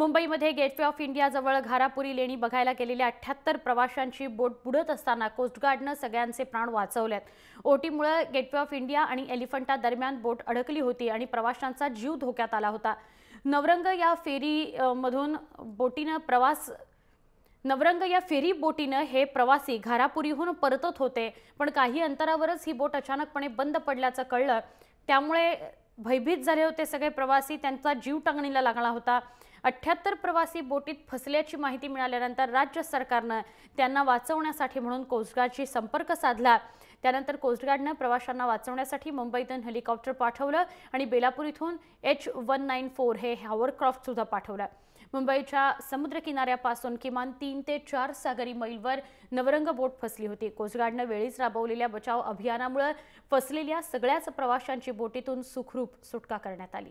मुंबईमध्ये gateway of India जवळ घारापुरी लेणी बघायला गेलेल्या 78 प्रवाशांची बोट बुडत असताना कोस्टगार्डनं सगळ्यांचे प्राण वाचवलेत। ओटीमुळे गेटवे ऑफ इंडिया आणि एलिफंटा दरम्यान बोट अडकली होती आणि प्रवाशांचा जीव धोक्यात आला होता। नवरंग या फेरी बोटीनं हे प्रवासी घारापुरीहून परतत होते, पण काही अंतरावरच ही बोट अचानकपणे बंद पडल्याचं कळलं। त्यामुळे भयभीत झाले होते सगळे प्रवासी, त्यांचा जीव टांगणीला लागला होता। 78 प्रवासी बोटीत फसल्याची माहिती मिळाल्यानंतर राज्य सरकारनं त्यांना वाचवण्यासाठी म्हणून कोस्टगार्डशी संपर्क साधला। त्यानंतर कोस्टगार्डनं प्रवाशांना वाचवण्यासाठी मुंबईतून हेलिकॉप्टर पाठवलं आणि बेलापूर इथून H194 हे हॉवरक्राफ्ट सुद्धा पाठवलं। मुंबईच्या समुद्र किनाऱ्यापासून किमान 3 ते 4 सागरी मैलवर नवरंग बोट फसली होती। कोस्टगार्डनं वेळीच राबवलेल्या बचाव अभियानामुळे फसलेल्या सगळ्याच प्रवाशांची बोटीतून सुखरूप सुटका करण्यात आली।